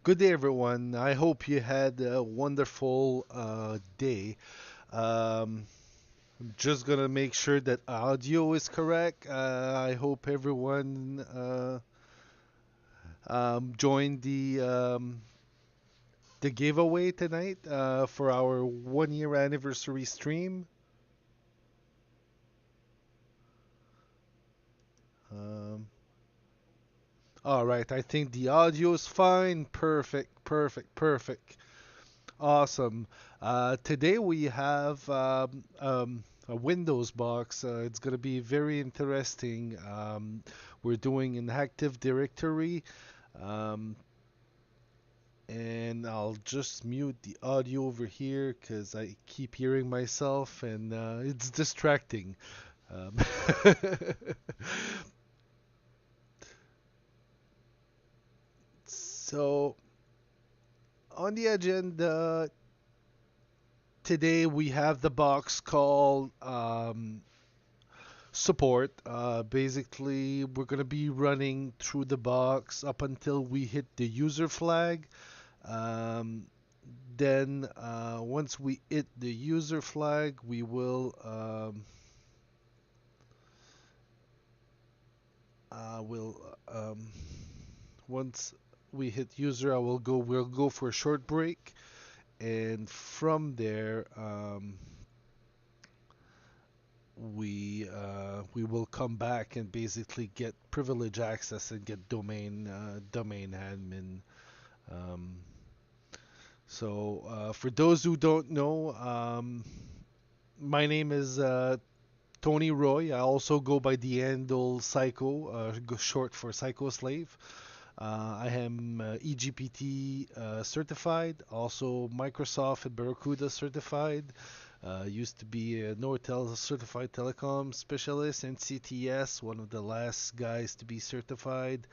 Good day, everyone. I hope you had a wonderful day. I'm just gonna make sure that audio is correct. I hope everyone joined the giveaway tonight for our 1 year anniversary stream. Um, all right, I think the audio is fine. Perfect, perfect, perfect. Awesome. Today we have a Windows box. It's going to be very interesting. We're doing an Active Directory, um, and I'll just mute the audio over here because I keep hearing myself and it's distracting. Um, so, on the agenda today, we have the box called support. Basically, we're going to be running through the box up until we hit the user flag. Um, then, once we hit the user flag, we will will once we hit user, I will go. We'll go for a short break, and from there, we will come back and basically get privilege access and get domain admin. Um, for those who don't know, my name is Tony Roy. I also go by the handle Psycho, short for Psycho Slave. I am EGPT certified, also Microsoft and Barracuda certified. Used to be a Nortel certified telecom specialist and CTS, one of the last guys to be certified.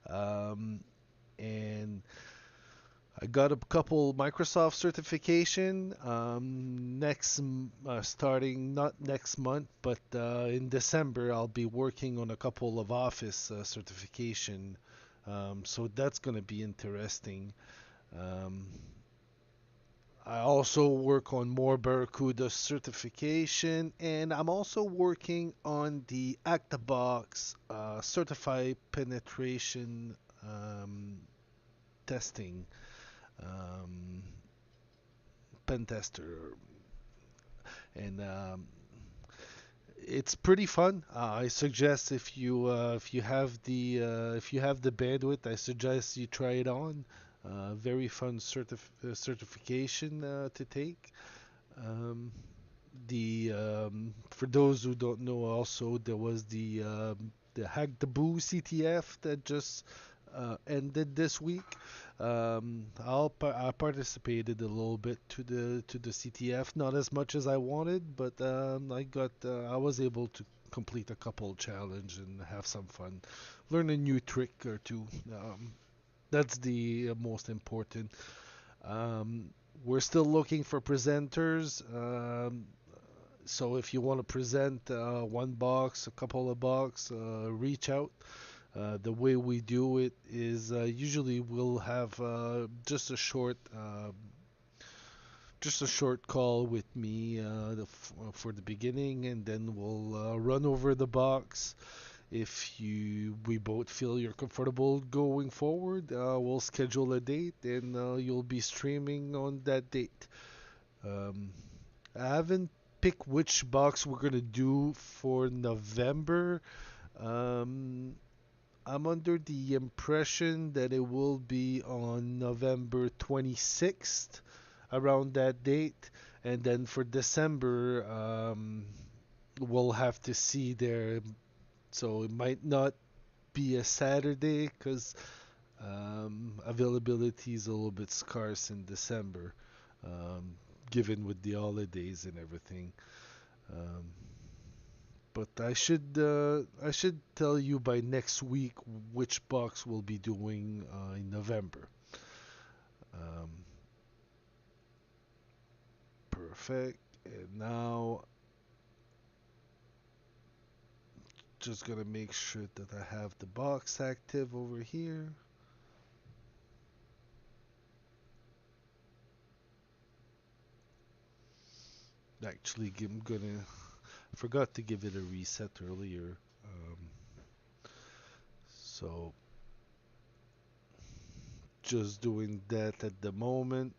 Um, and I got a couple Microsoft certification starting not next month, but in December I'll be working on a couple of Office certification. So that's going to be interesting. Um, I also work on more Barracuda certification, and I'm also working on the HackTheBox certified penetration um, testing. Um, pen tester, and it's pretty fun. I suggest if you have the bandwidth, I suggest you try it on. Very fun certification to take. Um, the For those who don't know, also there was the Hack the Boo CTF that just ended this week. I participated a little bit to the CTF, not as much as I wanted, but I was able to complete a couple challenge and have some fun, learn a new trick or two. That's the most important. Um, we're still looking for presenters. So if you want to present one box, a couple of box, reach out. The way we do it is usually we'll have just a short call with me for the beginning, and then we'll run over the box. If we both feel you're comfortable going forward, we'll schedule a date, and you'll be streaming on that date. Um, I haven't picked which box we're gonna do for November. Um, I'm under the impression that it will be on November 26th, around that date, and then for December, we'll have to see there. So it might not be a Saturday because availability is a little bit scarce in December, um, given with the holidays and everything. Um, but I should tell you by next week which box we'll be doing in November. Um, Perfect. And now just gonna make sure that I have the box active over here. Actually, I'm gonna forgot to give it a reset earlier. So just doing that at the moment.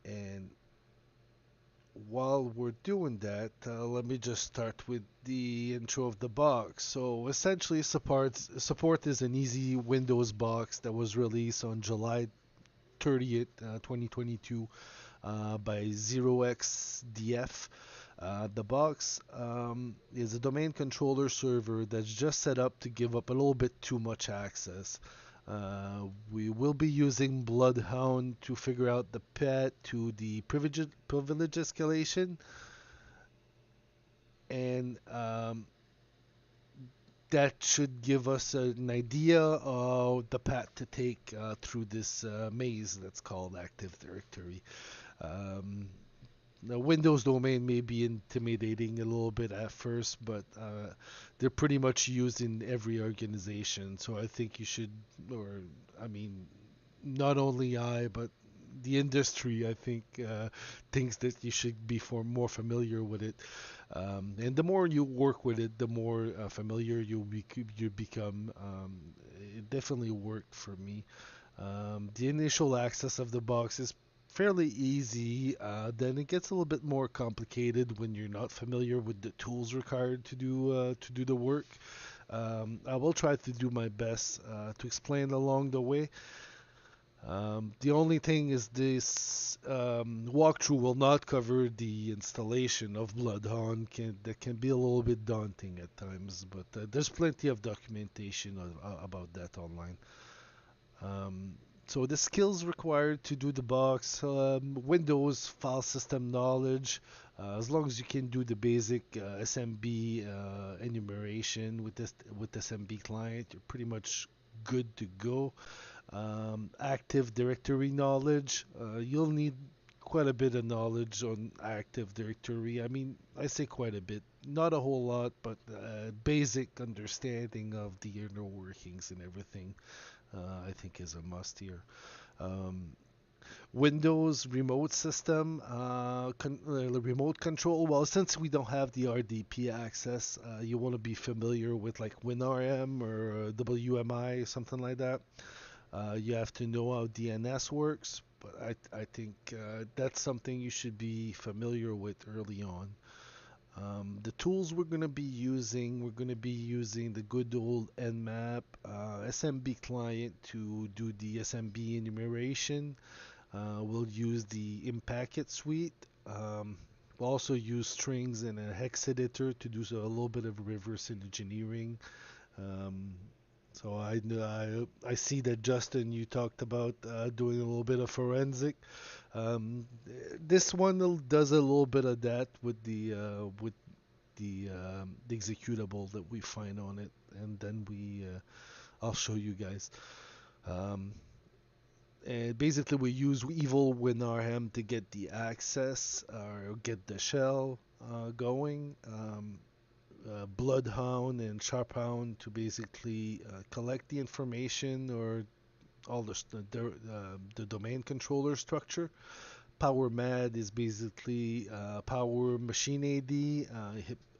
And while we're doing that, let me just start with the intro of the box. So essentially, support is an easy Windows box that was released on July 30th, 2022, by 0xDF. The box is a domain controller server that's just set up to give up a little bit too much access. We will be using Bloodhound to figure out the path to the privilege escalation, and that should give us an idea of the path to take through this maze that's called Active Directory. Um, the Windows domain may be intimidating a little bit at first, but they're pretty much used in every organization. So I think you should, or I mean, not only I, but the industry, I think, thinks that you should be more familiar with it. And the more you work with it, the more familiar you become. It definitely worked for me. The initial access of the box is fairly easy. Then it gets a little bit more complicated when you're not familiar with the tools required to do the work. I will try to do my best to explain along the way. The only thing is this walkthrough will not cover the installation of Bloodhound. That can be a little bit daunting at times, but there's plenty of documentation about that online. Um, so the skills required to do the box, Windows file system knowledge, as long as you can do the basic SMB enumeration with SMB client, you're pretty much good to go. Active Directory knowledge, you'll need quite a bit of knowledge on Active Directory. I mean, I say quite a bit, not a whole lot, but basic understanding of the inner workings and everything, I think is a must here. Um, Windows remote system, remote control. Well, since we don't have the RDP access, you want to be familiar with like WinRM or WMI, something like that. You have to know how DNS works, but I think that's something you should be familiar with early on. The tools we're going to be using the good old Nmap SMB client to do the SMB enumeration. We'll use the Impacket suite. We'll also use strings and a hex editor to do a little bit of reverse engineering. Um, so I see that Justin, you talked about doing a little bit of forensic. This one does a little bit of that with the executable that we find on it, and then I'll show you guys. Um, and basically, we use evil WinRM to get the access or get the shell going. Bloodhound and Sharphound to basically collect the information or all the domain controller structure. PowerMad is basically Power Machine AD.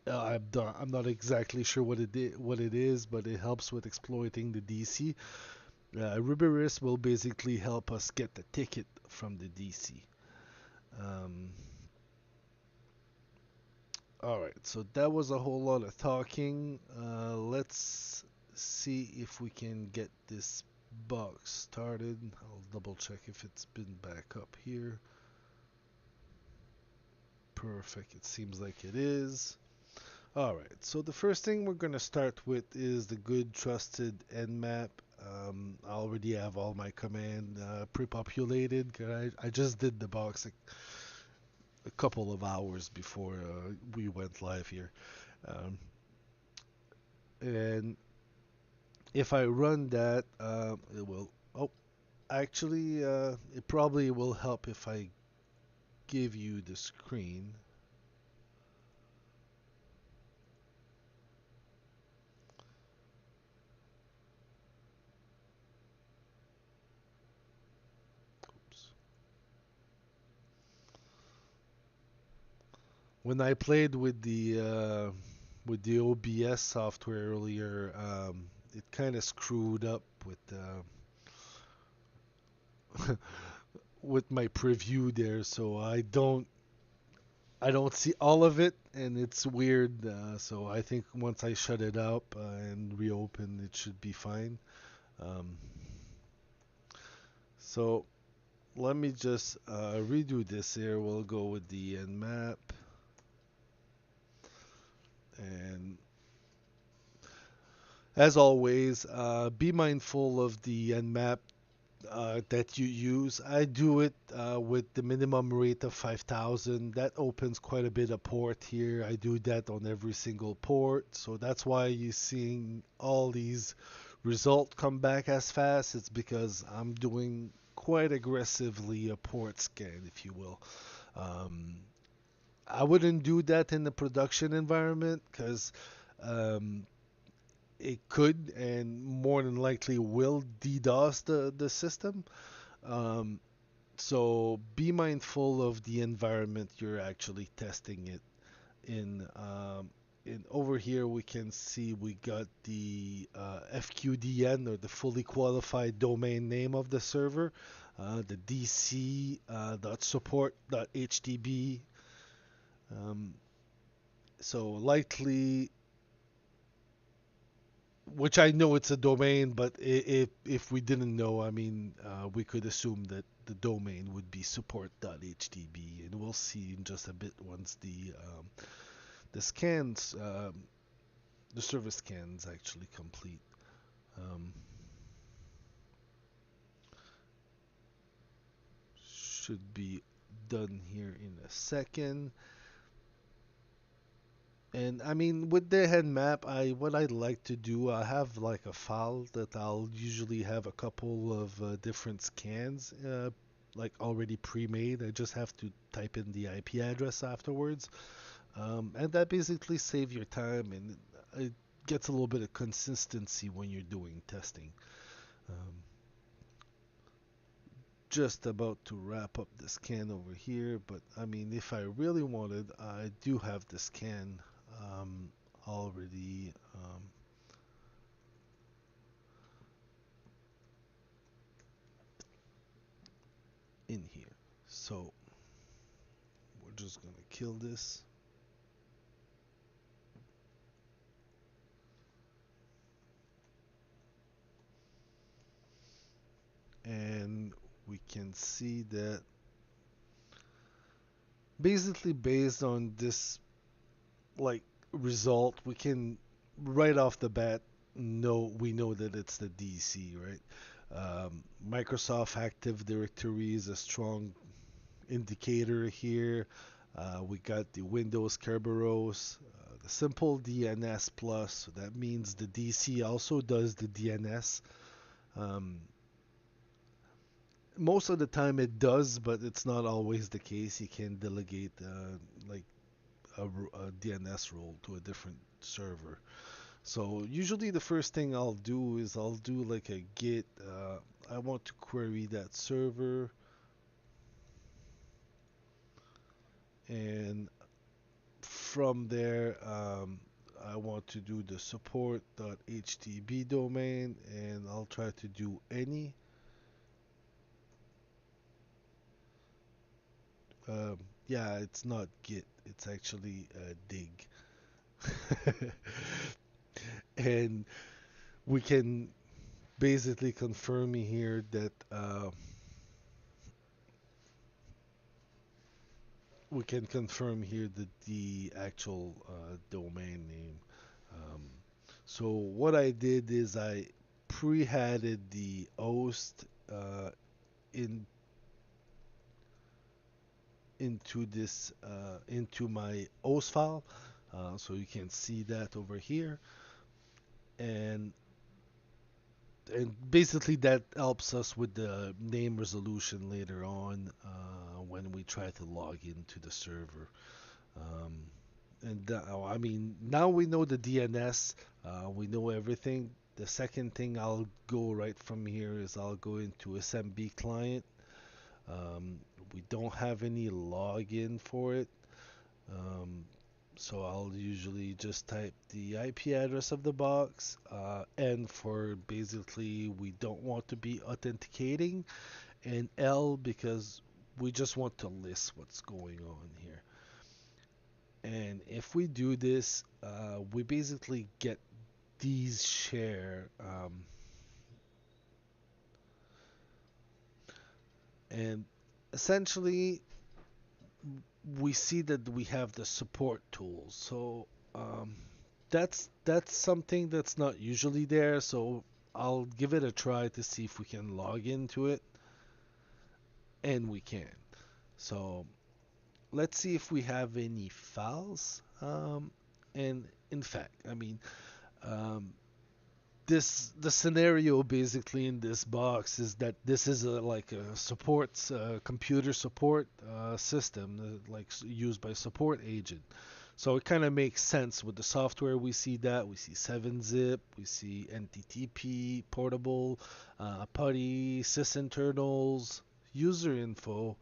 I'm not exactly sure what it is, but it helps with exploiting the DC. Ruberis will basically help us get the ticket from the DC. Um, all right, so that was a whole lot of talking. Let's see if we can get this box started. I'll double check if it's been back up here. Perfect, it seems like it is. Alright, so the first thing we're going to start with is the good trusted Nmap. I already have all my command pre-populated. I just did the box a couple of hours before we went live here. Um, and if I run that, it will. Oh, actually, it probably will help if I give you the screen. Oops. when I played with the OBS software earlier, it kind of screwed up with my preview there, so I don't see all of it, and it's weird. So I think once I shut it up and reopen, it should be fine. Um, so let me just redo this here. We'll go with the end map, and as always, be mindful of the end map that you use. I do it with the minimum rate of 5,000. That opens quite a bit of port here. I do that on every single port. So that's why you're seeing all these results come back as fast. It's because I'm doing quite aggressively a port scan, if you will. Um, I wouldn't do that in the production environment because um, it could and more than likely will DDoS the system. Um, so be mindful of the environment you're actually testing it in. In over here, we can see we got the FQDN, or the fully qualified domain name of the server, the DC .support.htb. Um, so likely, which I know it's a domain, but if we didn't know, I mean, we could assume that the domain would be support.htb, and we'll see in just a bit once the scans, the service scans actually complete. Um, should be done here in a second. And I mean, with the head map, I what I'd like to do, I have like a file that I'll usually have a couple of different scans, like already pre-made. I just have to type in the IP address afterwards, and that basically saves your time, and it gets a little bit of consistency when you're doing testing. Um, just about to wrap up the scan over here, but I mean, if I really wanted, I do have the scan already in here. So we're just gonna kill this, and we can see that basically based on this like result, we can right off the bat know we know that it's the DC, right? Microsoft Active Directory is a strong indicator here. We got the Windows Kerberos, the simple DNS plus. So that means the DC also does the DNS. Um, Most of the time it does, but it's not always the case. You can delegate like a DNS role to a different server. So usually the first thing I'll do is I'll do like a git. I want to query that server, and from there I want to do the support.htb domain, and I'll try to do any. Um, yeah, it's not git. It's actually dig. And we can basically confirm here that we can confirm here that the actual domain name. Um, so what I did is I pre-added the host in into this into my host file, so you can see that over here, and basically that helps us with the name resolution later on when we try to log into the server. Um, I mean, now we know the DNS, we know everything. The second thing I'll go right from here is I'll go into SMB client. We don't have any login for it. Um, so I'll usually just type the IP address of the box, N for basically we don't want to be authenticating, and L because we just want to list what's going on here. And if we do this, we basically get these share, and essentially we see that we have the support tools. So um, that's something that's not usually there. So I'll give it a try to see if we can log into it, and we can. So let's see if we have any files. And in fact, I mean, um, this the scenario basically in this box is that this is like a support computer support system like used by support agent. So it kind of makes sense with the software. We see that we see 7-zip, we see NTTP portable, PuTTY, sysinternals, user info.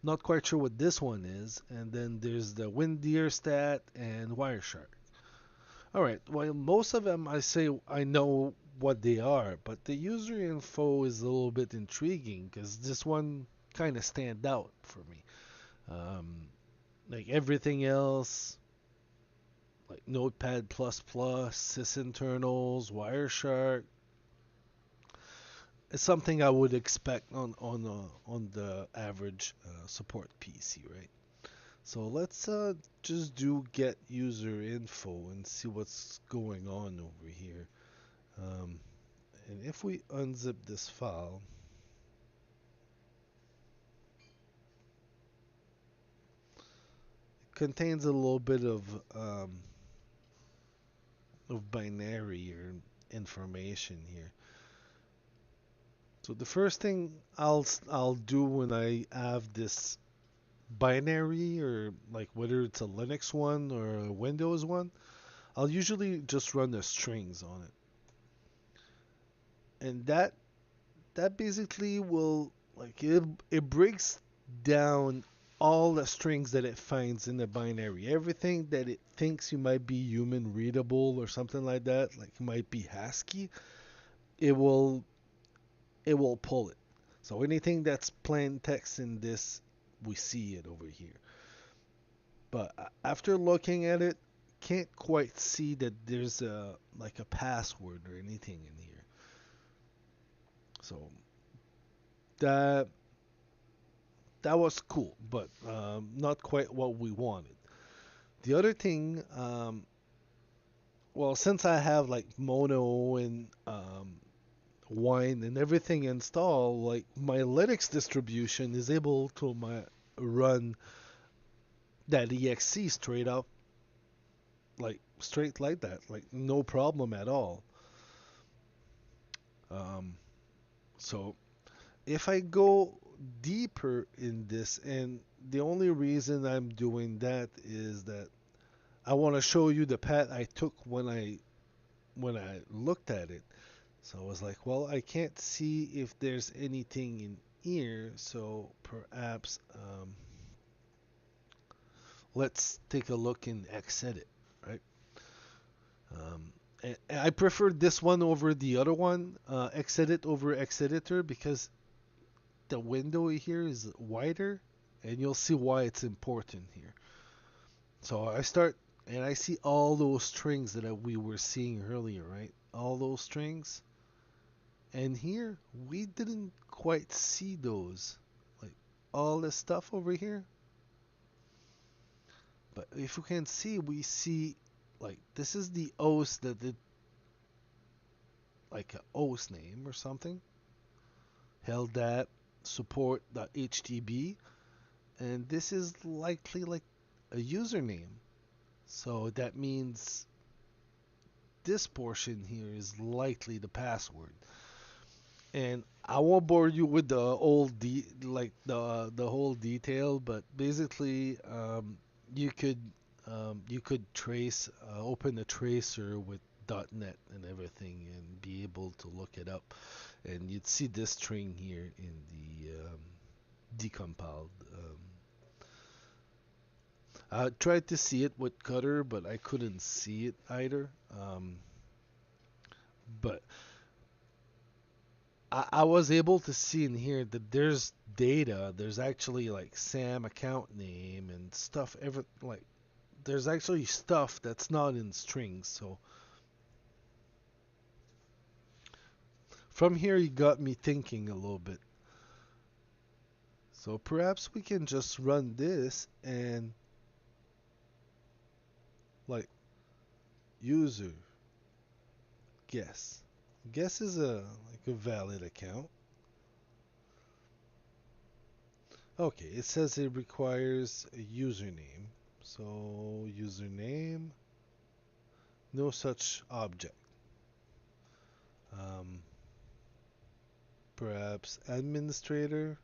Not quite sure what this one is, and then there's the WinDearStat and Wireshark. All right. Well, most of them I say I know what they are, but the user info is a little bit intriguing because this one kind of stand out for me. Um, like everything else, like Notepad++, sysinternals, Wireshark, it's something I would expect on the average support PC, right? So let's just do get user info and see what's going on over here. Um, And if we unzip this file, it contains a little bit of binary or information here. So the first thing I'll do when I have this binary or like whether it's a Linux one or a Windows one, I'll usually just run the strings on it. And that basically will like it breaks down all the strings that it finds in the binary. Everything that it thinks you might be human readable or something like that, like might be ASCII, it will it will pull it. So anything that's plain text in this, we see it over here. But after looking at it, can't quite see that there's a like a password or anything in here. So that that was cool, but not quite what we wanted. The other thing, well, since I have like Mono and Wine and everything installed, like my Linux distribution is able to run that exe straight up, like straight like that, like no problem at all. Um, so if I go deeper in this, and the only reason I'm doing that is that I want to show you the path I took when I looked at it. So I was like, well, I can't see if there's anything in here, so perhaps let's take a look in Xedit, right? And I prefer this one over the other one, Xedit over Xeditor, because the window here is wider, and you'll see why it's important here. So I start, and I see all those strings that we were seeing earlier, right? All those strings. And here, we didn't quite see those. Like, all this stuff over here. But if you can see, we see, like, this is the OS that did, like, a OS name or something. Held that support.htb. And this is likely, like, a username. So that means this portion here is likely the password. And I won't bore you with the old like the whole detail, but basically, you could trace open a tracer with .NET and everything and be able to look it up, and you'd see this string here in the decompiled. I tried to see it with Cutter, but I couldn't see it either. But I was able to see in here that there's data. There's actually like Sam account name and stuff. Like there's actually stuff that's not in strings. So from here, you got me thinking a little bit. So perhaps we can just run this and like user guess. Guess is a valid account. Okay, it says it requires a username. So username, no such object. Um, Perhaps administrator.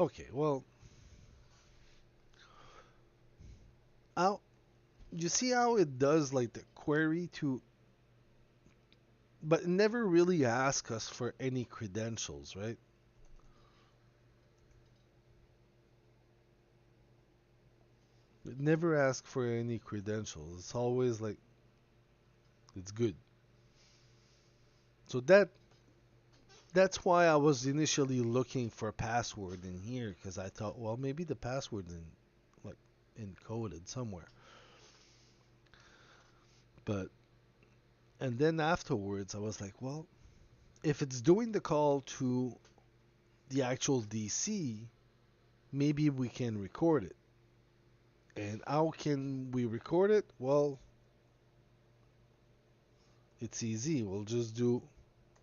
Okay, well, how you see how it does like the query to, but it never really asks us for any credentials, right? It never asks for any credentials. It's always like it's good. So that's why I was initially looking for a password in here because I thought, well, maybe the password's in like encoded somewhere. But and then afterwards, I was like, well, if it's doing the call to the actual DC, maybe we can record it. And how can we record it? Well, it's easy. We'll just do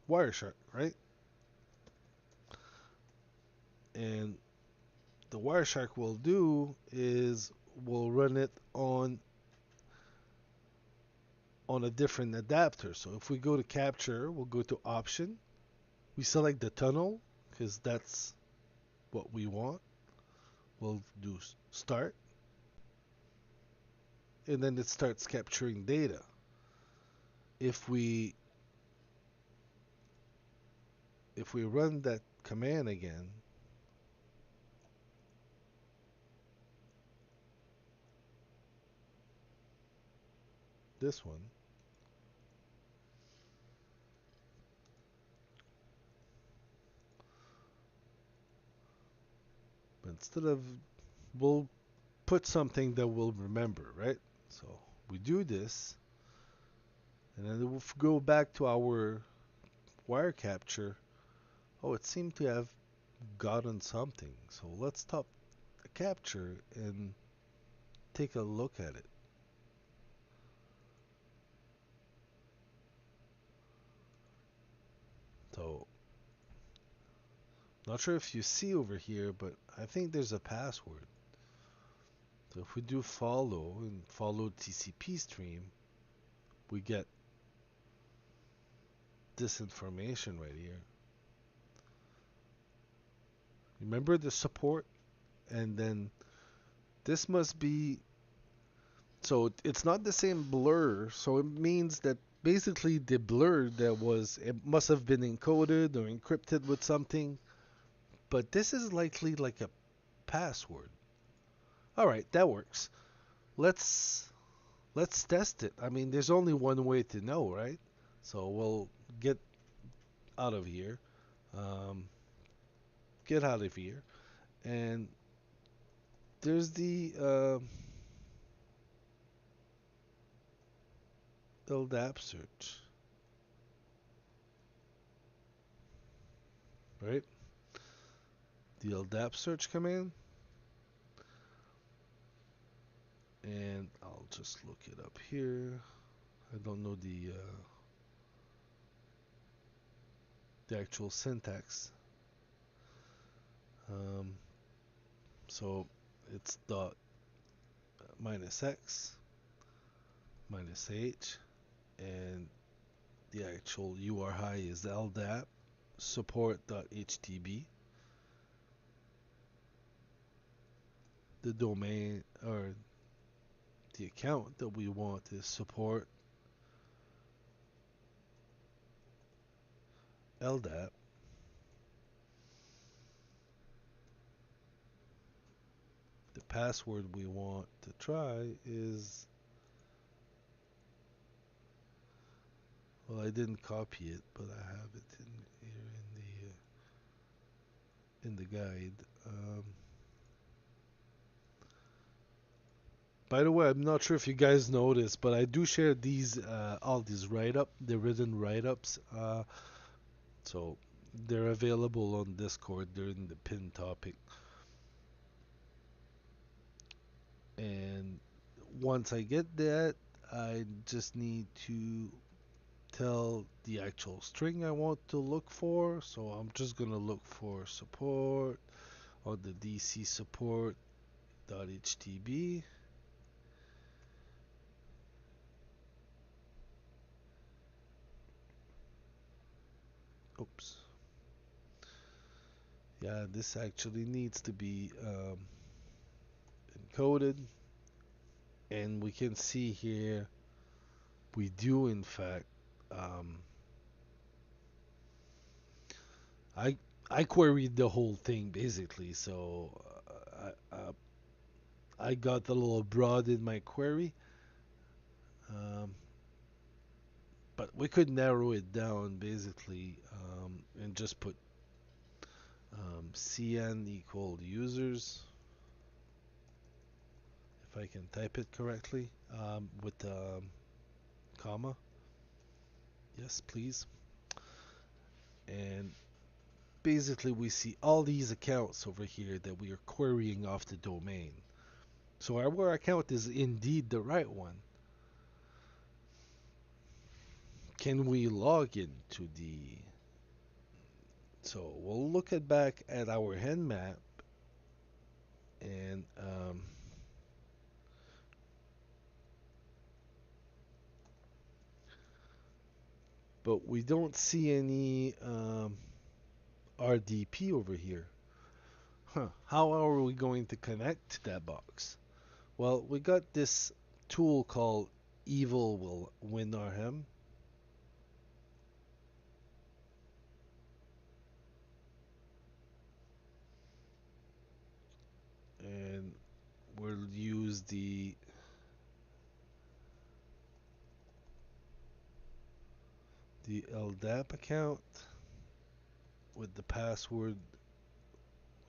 Wireshark, right? And the Wireshark will do is we'll run it on a different adapter. So if we go to capture, we'll go to option. We select the tunnel because that's what we want. We'll do start, and then it starts capturing data. If we if we run that command again, this one, but instead of we'll put something that we'll remember, right? So we do this, and then we'll go back to our wire capture. Oh, it seemed to have gotten something. So let's stop the capture and take a look at it. So not sure if you see over here, but I think there's a password. So if we do follow and follow TCP stream, we get this information right here. Remember the support? And then this must be, so it's not the same blur. So it means that basically the blur that was, it must have been encoded or encrypted with something. But this is likely like a password. All right, that works. Let's let's test it. I mean, there's only one way to know, right? So we'll get out of here. Um, get out of here, and there's the LDAP search, right? The LDAP search command, and I'll just look it up here. I don't know the actual syntax. Um, so it's dot minus x minus h, and the actual URI is LDAP support.htb. The domain or the account that we want is support LDAP password we want to try is, well, I didn't copy it, but I have it in here in the guide. By the way, I'm not sure if you guys noticed, but I do share these all these the written write-ups. So they're available on Discord. They're in the pin topic. And once I get that, I just need to tell the actual string I want to look for. So I'm just gonna look for support on the DC support.htb. Oops. Yeah, this actually needs to be encoded, and we can see here we do in fact. Um, I I queried the whole thing basically, so I got a little broad in my query, um, but we could narrow it down basically and just put cn equal users, if I can type it correctly, with comma. Yes, please. And basically, we see all these accounts over here that we are querying off the domain. So our account is indeed the right one. Can we log into the... So we'll look back at our hen map, and but we don't see any RDP over here. Huh. How are we going to connect to that box? Well, we got this tool called Evil Will Win Our Hem. And we'll use the LDAP account with the password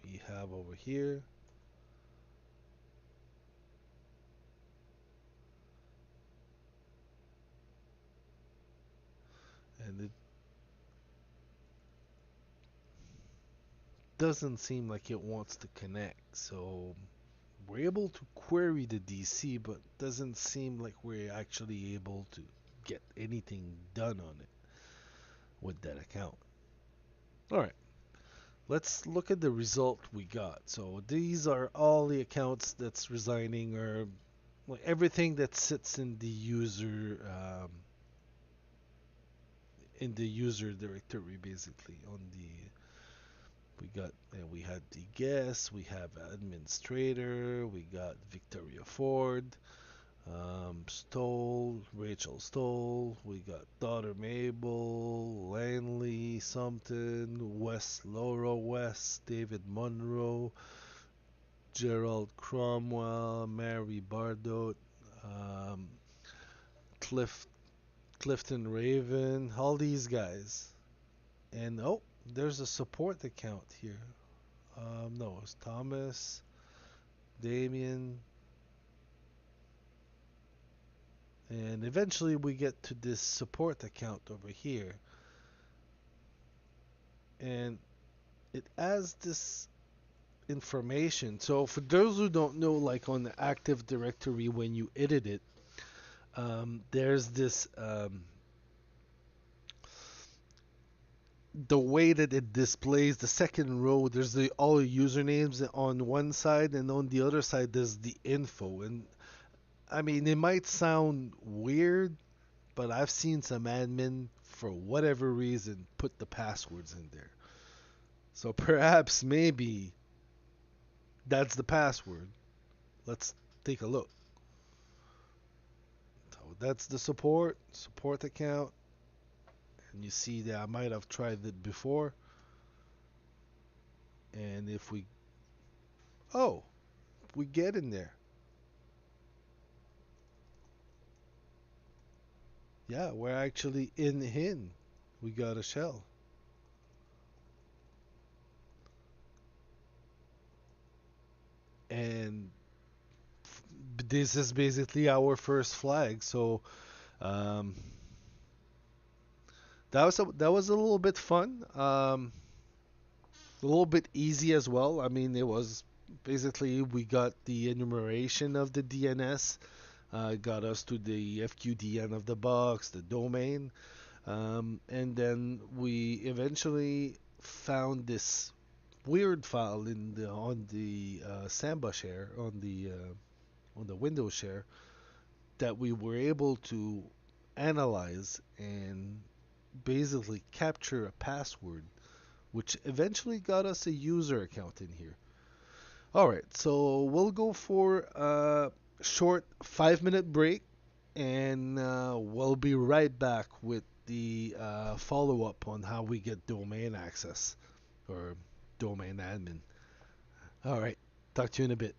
we have over here. And it doesn't seem like it wants to connect. So we're able to query the DC, but doesn't seem like we're actually able to get anything done on it with that account. All right, let's look at the result we got. So these are all the accounts that's resigning, or like everything that sits in the user directory, basically. On the we had the guest, we have administrator, we got Victoria Ford, Stoll, Rachel Stoll, we got daughter Mabel, Lanley Sumpton, West Laura West, David Monroe, Gerald Cromwell, Mary Bardot, um, Cliff Clifton Raven, all these guys. And oh, there's a support account here. No, it's Thomas, Damien, and eventually we get to this support account over here. And it has this information. So for those who don't know, like on the Active Directory, when you edit it, there's this the way that it displays the second row. There's all the usernames on one side, and on the other side there's the info. And I mean, it might sound weird, but I've seen some admin, for whatever reason, put the passwords in there. So perhaps maybe that's the password. Let's take a look. So that's the support account. And you see that I might have tried it before. And if we... Oh, we get in there. Yeah, we're actually in Hin. We got a shell. And this is basically our first flag. So um, that was a little bit fun. A little bit easy as well. I mean, it was basically we got the enumeration of the DNS, got us to the FQDN of the box, the domain, and then we eventually found this weird file in the on the Samba share on the Windows share that we were able to analyze and basically capture a password, which eventually got us a user account in here. All right, so we'll go for a short 5 minute break, and we'll be right back with the follow up on how we get domain access or domain admin. All right, talk to you in a bit.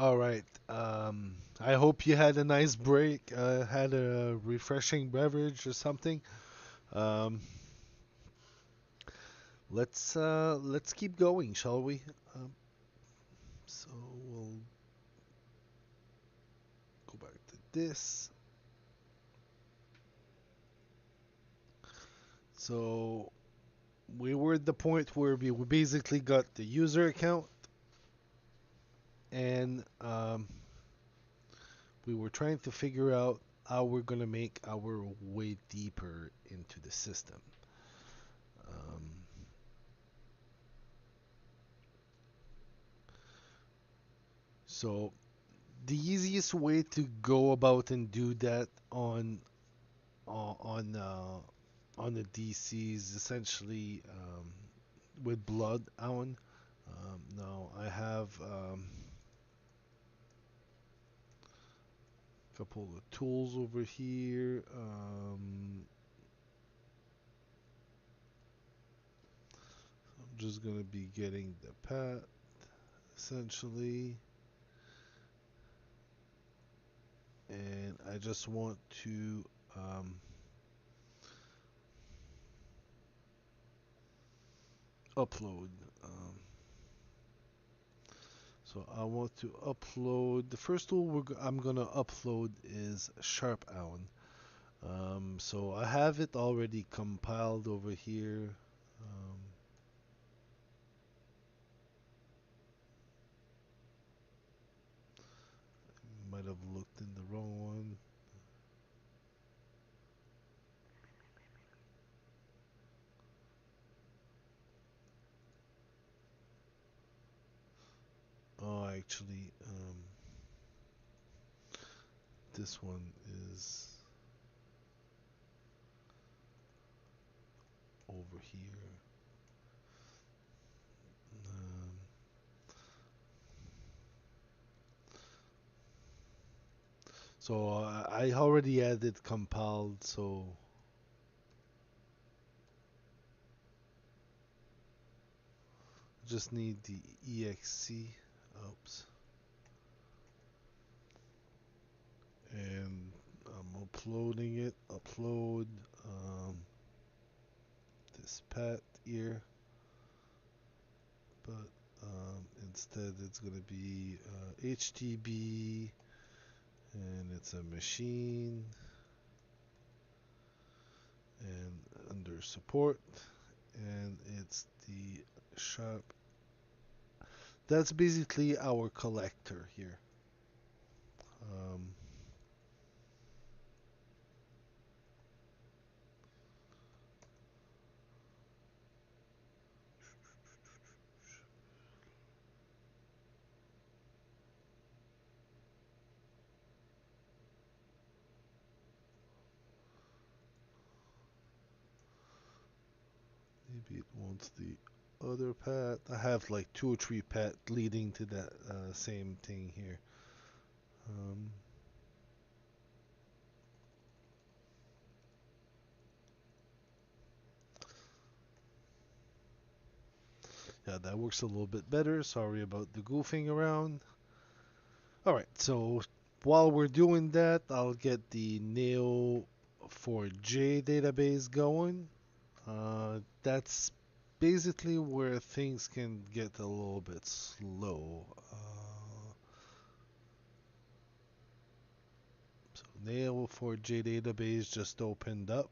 All right. I hope you had a nice break, had a refreshing beverage or something. Um, let's keep going, shall we? Um, so we'll go back to this. So we were at the point where we basically got the user account, and we were trying to figure out how we're gonna make our way deeper into the system. Um, so the easiest way to go about and do that on on the DC is essentially with Bloodhound. Now I have a couple of tools over here. I'm just gonna be getting the pat essentially, and I just want to um, upload. Um, so I want to upload. The first tool I'm gonna upload is Sharpown. So I have it already compiled over here. Um, might have looked in the wrong one. Oh, actually, this one is over here. Um, so I already added compiled, so just need the exe. Oops. And I'm uploading it. Upload this pat here, but instead it's gonna be HTB, and it's a machine, and under support, and it's the sharp. That's basically our collector here. Um, Maybe it wants the other path. I have like two or three paths leading to that same thing here. Um, yeah, that works a little bit better. Sorry about the goofing around. All right, so while we're doing that, I'll get the Neo4j database going. That's basically where things can get a little bit slow. So Neo4j database just opened up,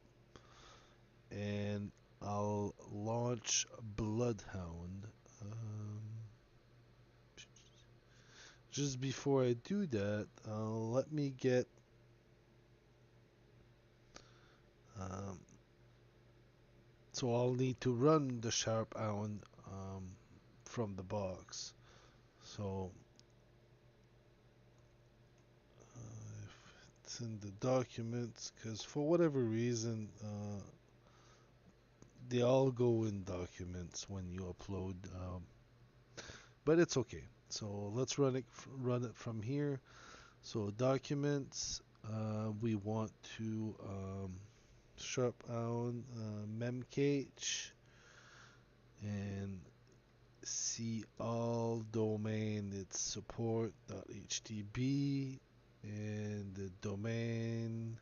and I'll launch Bloodhound. Um, just before I do that, let me get um, so I'll need to run the Sharpown from the box. So if it's in the documents, because for whatever reason, they all go in documents when you upload, but it's okay. So let's run it from here. So documents, we want to Sharpown memcache, and see all domain, it's support.htb, and the domain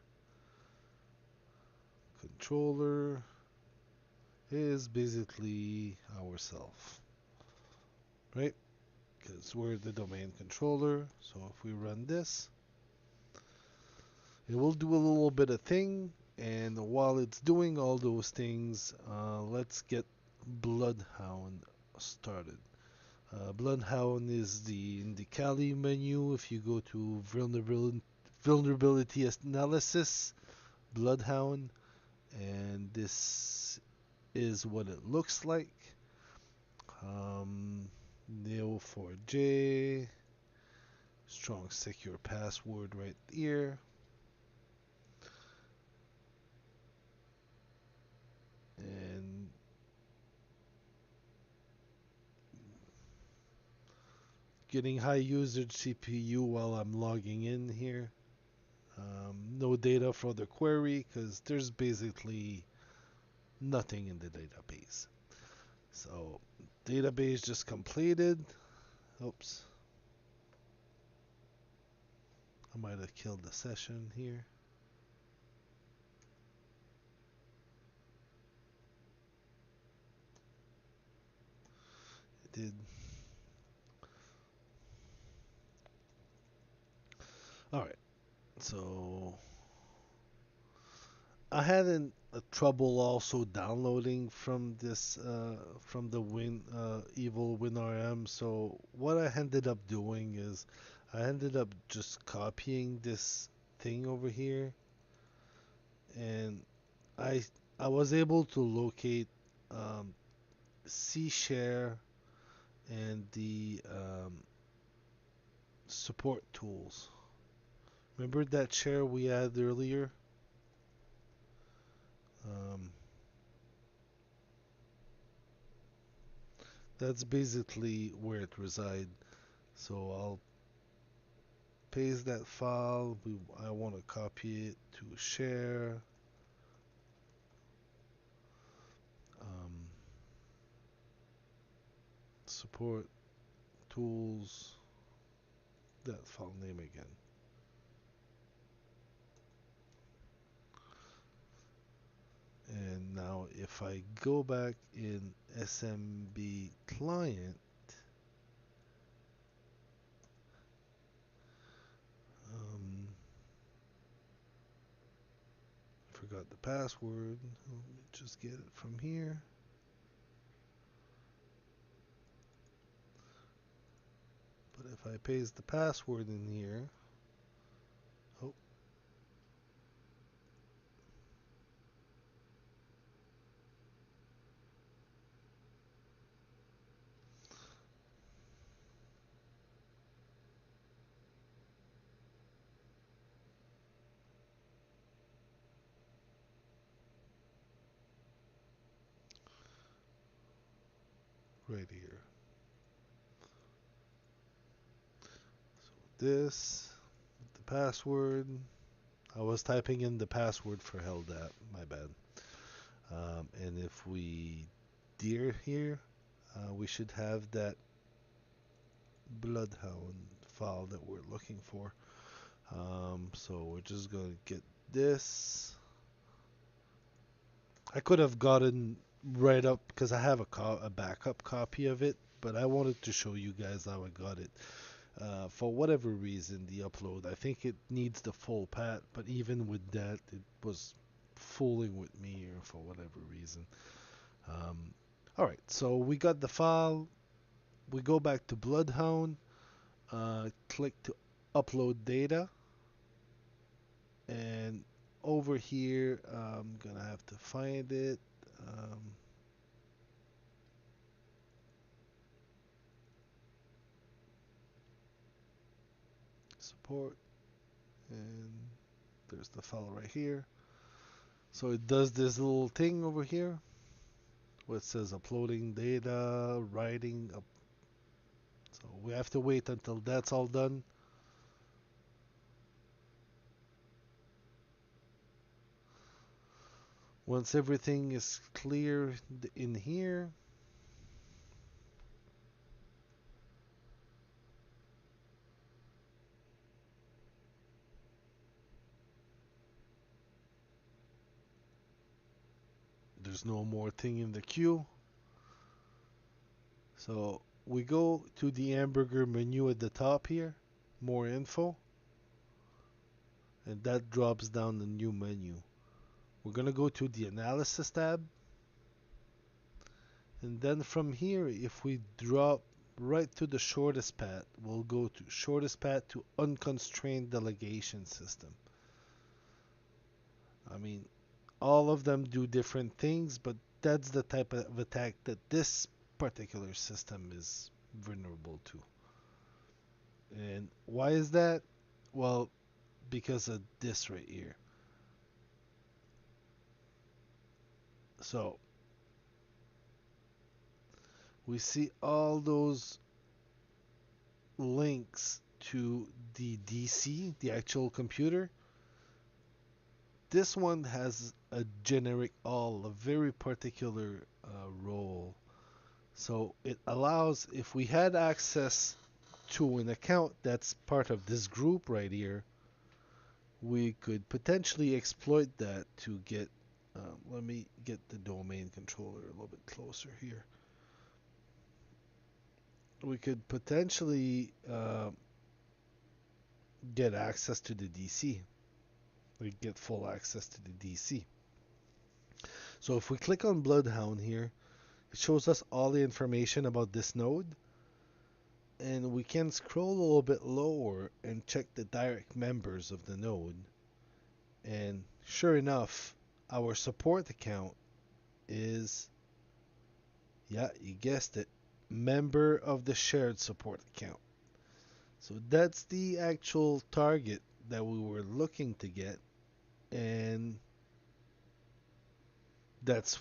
controller is basically ourself, right? Because we're the domain controller. So if we run this, it will do a little bit of thing. And while it's doing all those things, let's get Bloodhound started. Bloodhound is in the Kali menu. If you go to vulnerability analysis, Bloodhound, and this is what it looks like. Neo4j, strong secure password right here, and getting high usage CPU while I'm logging in here. No data for the query because there's basically nothing in the database. So database just completed. Oops. I might have killed the session here. It did. Alright. So I had a trouble also downloading from this from the evil WinRM. So what I ended up doing is I ended up just copying this thing over here, and I I was able to locate um, C share and the support tools. Remember that share we had earlier? Um, that's basically where it resides. So I'll paste that file. I want to copy it to share. Um, support tools. That file name again. And now if I go back in SMB client, um, forgot the password. Let me just get it from here. But if I paste the password in here, oh, right here. So this, the password. I was typing in the password for Helldat. My bad. And if we dear here, we should have that Bloodhound file that we're looking for. So we're just going to get this. I could have gotten right up because I have a backup copy of it, but I wanted to show you guys how I got it. For whatever reason, the upload, I think it needs the full pat, but even with that, it was fooling with me or for whatever reason. Um, all right, so we got the file. We go back to Bloodhound, click to upload data, and over here, I'm gonna have to find it. Um, support, and there's the file right here. So it does this little thing over here where it says uploading data, writing up. So we have to wait until that's all done. Once everything is clear in here, there's no more thing in the queue. So we go to the hamburger menu at the top here, more info, and that drops down the new menu. We're going to go to the analysis tab, and then from here, if we drop right to the shortest path, we'll go to shortest path to unconstrained delegation system. I mean, all of them do different things, but that's the type of attack that this particular system is vulnerable to. And why is that? Well, because of this right here. So we see all those links to the DC, the actual computer. This one has a generic all, a very particular role. So it allows, if we had access to an account that's part of this group right here, we could potentially exploit that to get, let me get the domain controller a little bit closer here. We could potentially get access to the DC. We get full access to the DC. So if we click on Bloodhound here, it shows us all the information about this node. And we can scroll a little bit lower and check the direct members of the node. And sure enough, our support account is, yeah, you guessed it, member of the shared support account. So that's the actual target that we were looking to get, and that's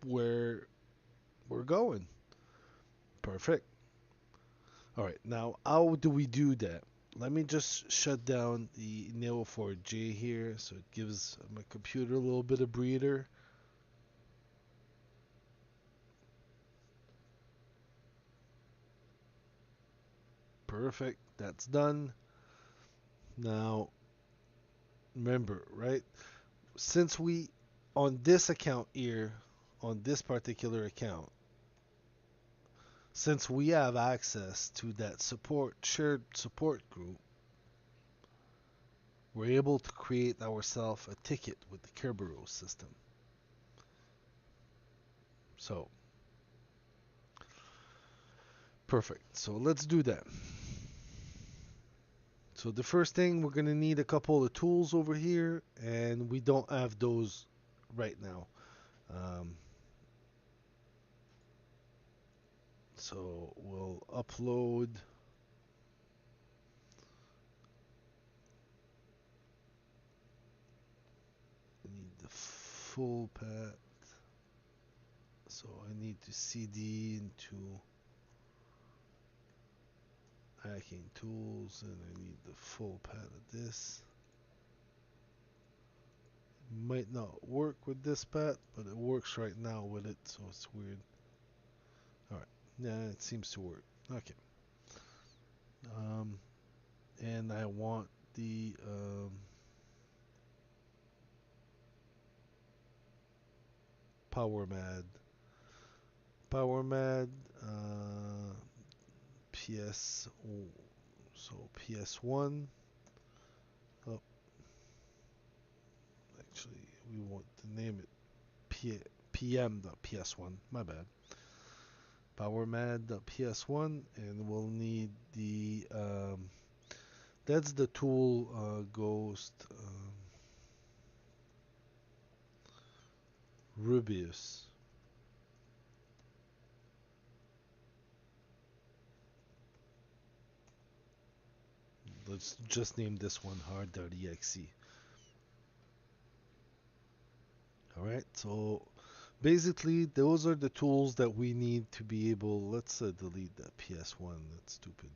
where we're going. Perfect. All right, now how do we do that? Let me just shut down the Neo4j here so it gives my computer a little bit of breather. Perfect, that's done. Now, remember, right? Since we, on this account here, on this particular account, since we have access to that shared support group, we're able to create ourselves a ticket with the Kerberos system. So, perfect. So let's do that. So the first thing, we're going to need a couple of tools over here, and we don't have those right now. So we'll upload. I need the full path. So I need to CD into hacking tools, and I need the full path of this. Might not work with this path, but it works right now with it, so it's weird. Alright, yeah, it seems to work. Okay. And I want the PowerMad. PowerMad PS, so PS1. Oh, actually, we want to name it PM.PS1. My bad. PowerMad.PS1, and we'll need the that's the tool Ghost Rubius. Let's just name this one hard.exe. Alright, so basically those are the tools that we need to be able, let's delete that PS1, that's stupid.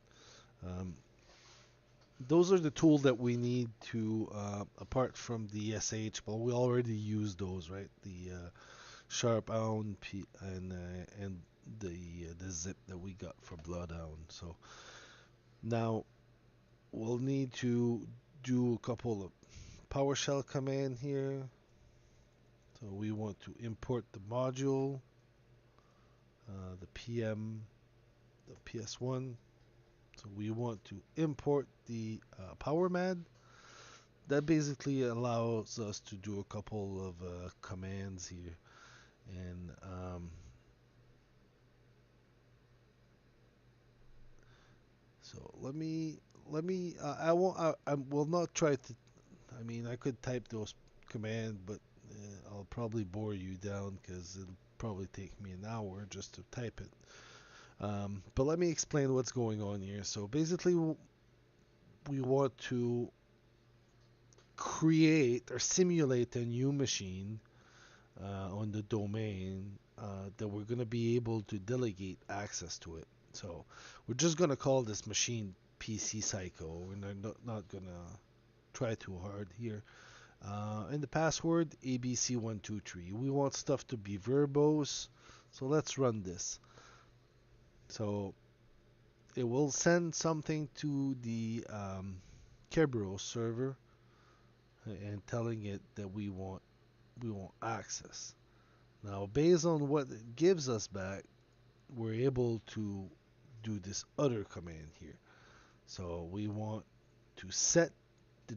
Those are the tools that we need to, apart from the SH, but we already use those, right? The Sharp Hound and the zip that we got for Bloodhound. So now we'll need to do a couple of PowerShell command here. So we want to import the module, the PM, the PS1. So we want to import the power mad. That basically allows us to do a couple of commands here. And so I won't, I will not try to, I mean, I could type those commands, but I'll probably bore you down because it'll probably take me an hour just to type it. But let me explain what's going on here. So basically, we want to create or simulate a new machine on the domain that we're going to be able to delegate access to it. So we're just going to call this machine PC Psycho. We're not going to try too hard here. And the password ABC123. We want stuff to be verbose. So let's run this. So it will send something to the Kerberos server and telling it that we want access. Now, based on what it gives us back, we're able to do this other command here. So we want to set the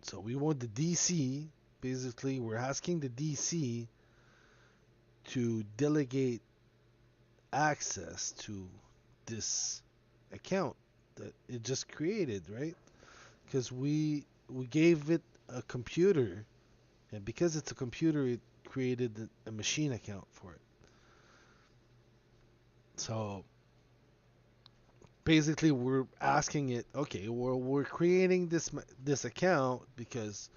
the DC. Basically, we're asking the DC to delegate access to this account that it just created, right? Because we gave it a computer, and because it's a computer, it created a machine account for it. So basically, we're asking it, okay, we're creating this account because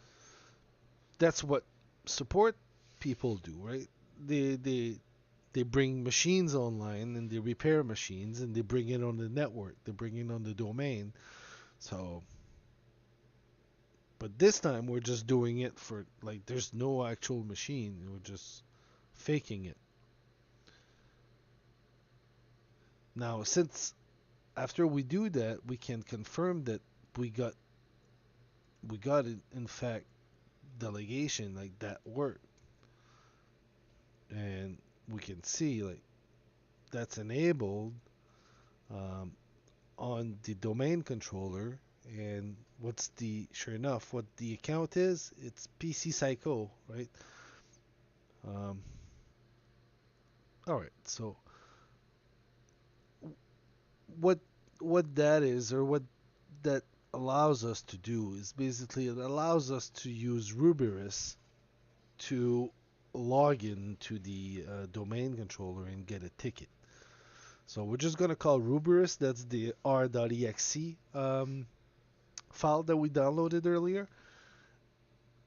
that's what support people do, right? They bring machines online and they repair machines and they bring it on the network. They bring it on the domain. So, but this time we're just doing it for like there's no actual machine. We're just faking it. Now, since after we do that, we can confirm that we got we got it in fact delegation like that worked, and we can see like that's enabled um, on the domain controller. And what's the sure enough what the account is? It's PC Psycho, right? Um, all right. So what what that is or what that allows us to do is basically it allows us to use Ruberus to log in to the domain controller and get a ticket. So we're just going to call Ruberus. That's the r.exe file that we downloaded earlier.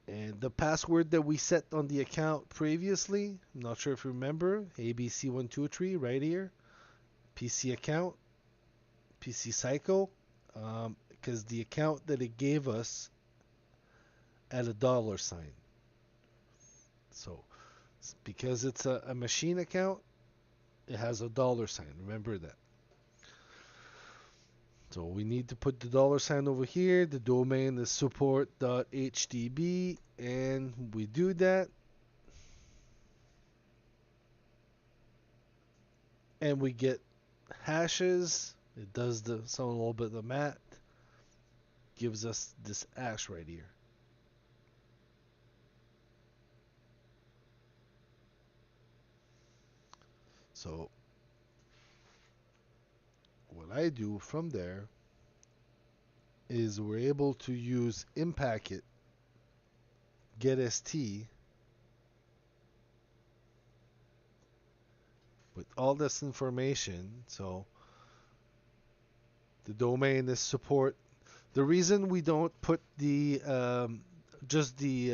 And the password that we set on the account previously, I'm not sure if you remember, ABC123 right here, PC account, PC Psycho, because the account that it gave us at a dollar sign. So because it's a machine account, it has a dollar sign. Remember that. So we need to put the dollar sign over here. The domain is support.hdb, and we do that. And we get hashes. It does some a little bit of the math. Gives us this hash right here. So what I do from there is we're able to use impacket getST with all this information. So the domain is support. The reason we don't put the just the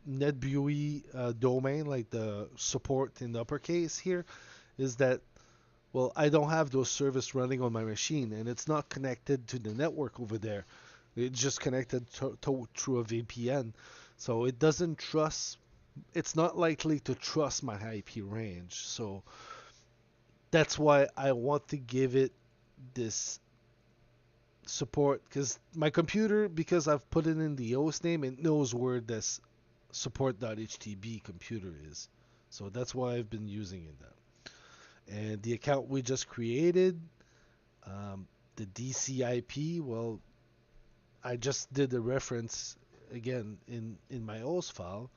NetBEUI domain, like the support in uppercase here, is that, well, I don't have those services running on my machine, and it's not connected to the network over there. It's just connected through a VPN. So it doesn't trust, it's not likely to trust my IP range. So that's why I want to give it this support, because my computer, because I've put it in the host name, it knows where this support.htb computer is. So that's why I've been using it now. And the account we just created, um, the DCIP, well, I just did a reference again in my OS file.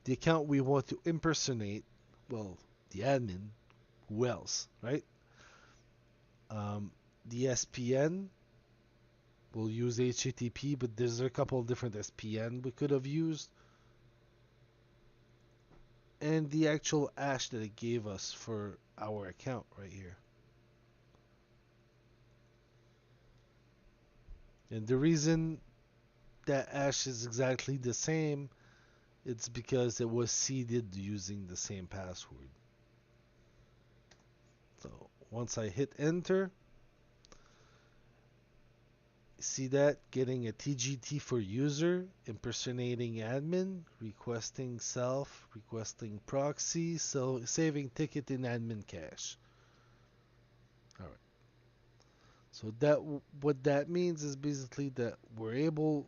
The account we want to impersonate, well, the admin, who else, right? Um, the SPN, we'll use HTTP, but there's a couple of different SPN we could have used. And the actual hash that it gave us for our account right here. And the reason that hash is exactly the same, it's because it was seeded using the same password. So once I hit enter, see that getting a TGT for user, impersonating admin, requesting self, requesting proxy, so saving ticket in admin cache. All right. So that what that means is basically that we're able.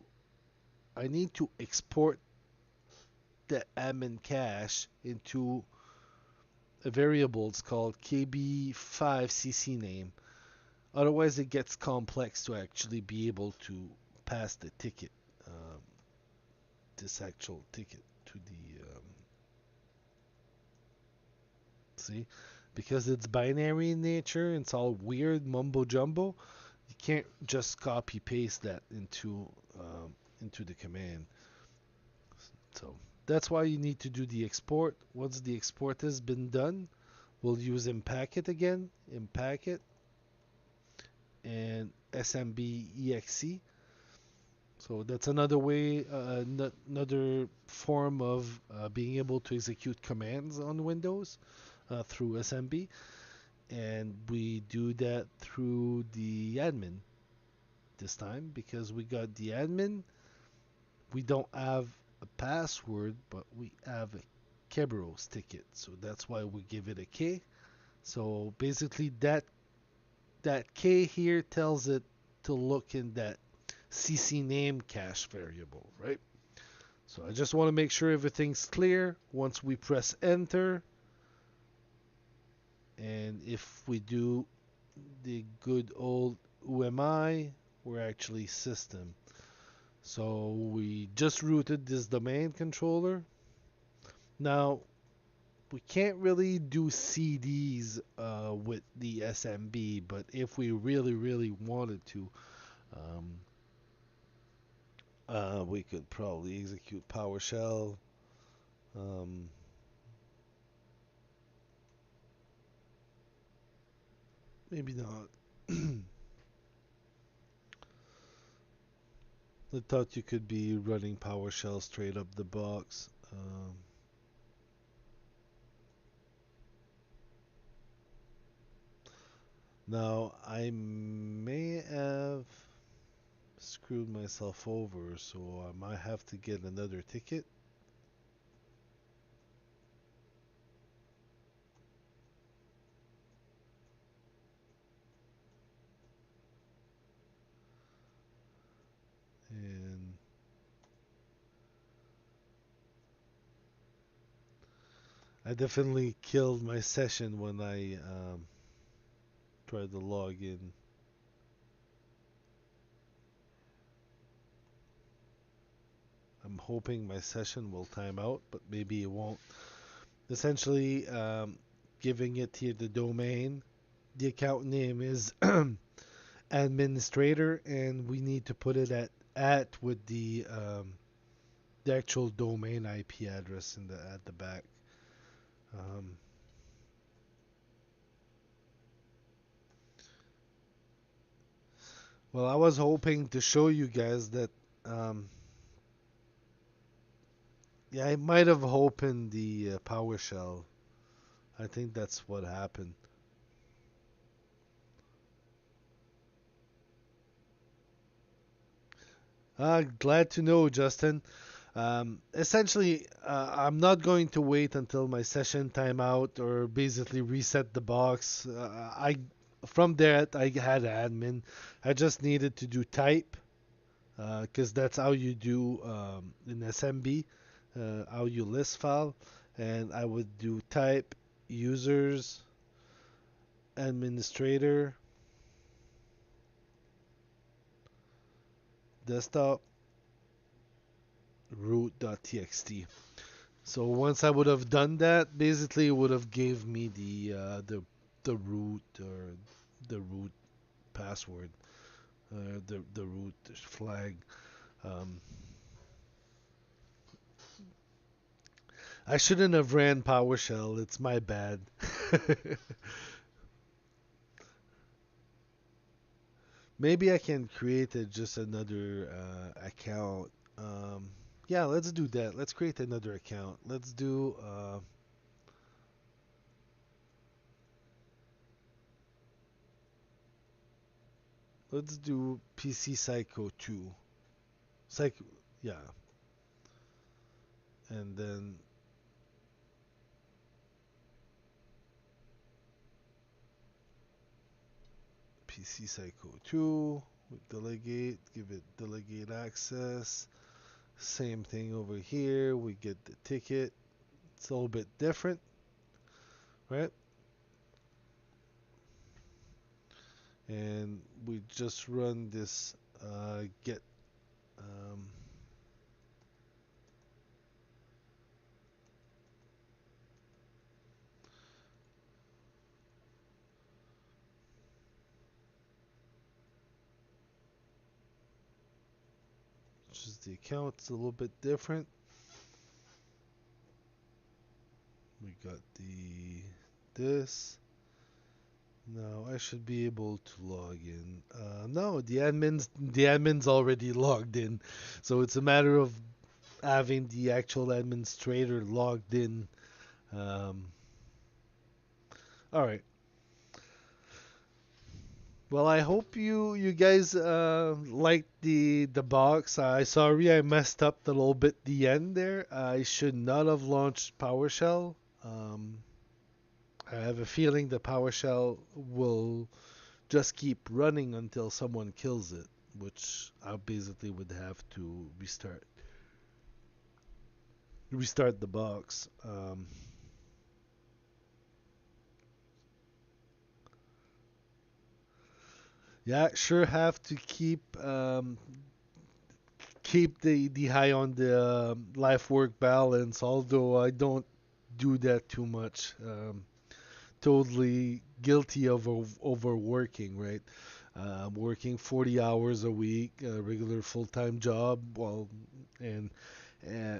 I need to export the admin cache into a variable. It's called KB5cc name. Otherwise, it gets complex to actually be able to pass the ticket, um, this actual ticket to the see, because it's binary in nature. It's all weird mumbo jumbo. You can't just copy paste that into the command. So that's why you need to do the export. Once the export has been done, we'll use Impacket again, Impacket, and SMB So that's another way, another form of being able to execute commands on Windows through SMB. And we do that through the admin this time because we got the admin. We don't have a password, but we have a Kerberos ticket. So that's why we give it a K. So basically that K here tells it to look in that CC name cache variable, right? So I just want to make sure everything's clear. Once we press enter, and if we do the good old UMI, we're actually system. So we just rooted this domain controller. Now we can't really do CDs with the SMB, but if we really wanted to, um, we could probably execute PowerShell. Um, maybe not. I thought you could be running PowerShell straight up the box. Now, I may have screwed myself over, so I might have to get another ticket. And I definitely killed my session when I tried to log in. I'm hoping my session will time out, but maybe it won't. Essentially, giving it here the domain. The account name is administrator, and we need to put it at with the actual domain IP address in the at the back. Um, well, I was hoping to show you guys that. Um, yeah, I might have opened the PowerShell. I think that's what happened. Glad to know, Justin. Essentially, I'm not going to wait until my session timeout or basically reset the box. I from there I had admin. I just needed to do type because that's how you do in SMB. how you list file, and I would do type users administrator desktop root.txt. So once I would have done that, basically it would have gave me the root or the root password, the root flag. Um, I shouldn't have ran PowerShell. It's my bad. Maybe I can create just another account. Yeah, let's do that. Let's create another account. Let's do PC Psycho 2. Psycho, yeah, and then PC Psycho 2. Delegate, give it delegate access. Same thing over here. We get the ticket. It's a little bit different, right? And we just run this get um, just the account. It's a little bit different. We got the this. Now I should be able to log in. No, the admin's already logged in, so it's a matter of having the actual administrator logged in. Um, all right. Well, I hope you guys liked the box. Sorry I messed up a little bit the end there. I should not have launched PowerShell. Um, I have a feeling the PowerShell will just keep running until someone kills it, which I basically would have to restart the box. Yeah, sure have to keep the high on the life work balance. Although I don't do that too much. Totally guilty of overworking, right? Working 40 hours a week, a regular full-time job, well, and uh,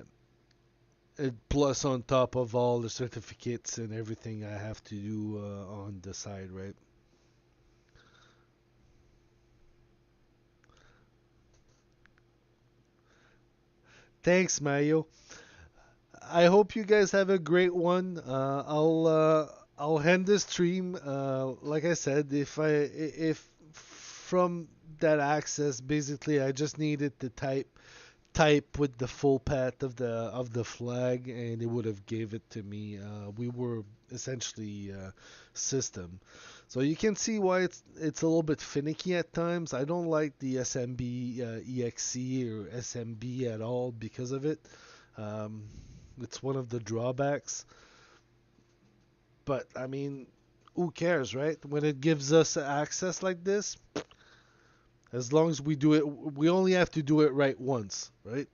plus on top of all the certificates and everything I have to do on the side, right? Thanks, Mayo. I hope you guys have a great one. I'll end the stream. Like I said, if from that access, basically I just needed to type with the full path of the flag, and it would have gave it to me. We were essentially system, so you can see why it's a little bit finicky at times. I don't like the SMB exe or SMB at all because of it. Um, it's one of the drawbacks, but I mean, who cares, right? When it gives us access like this, as long as we do it, we only have to do it right once, right?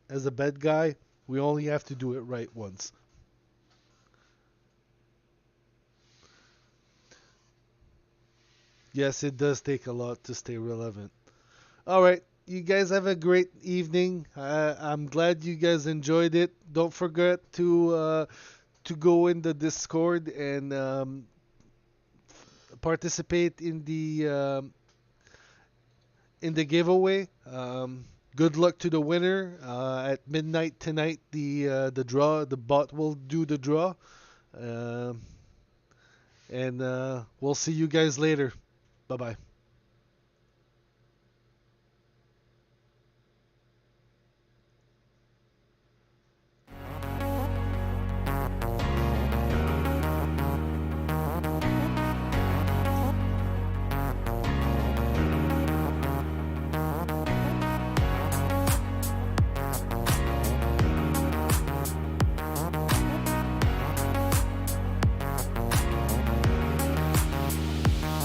As a bad guy, we only have to do it right once. Yes, it does take a lot to stay relevant. All right, you guys have a great evening. I'm glad you guys enjoyed it. Don't forget to go in the Discord and participate in the giveaway. Good luck to the winner. At midnight tonight, the bot will do the draw. Um and we'll see you guys later. Bye bye.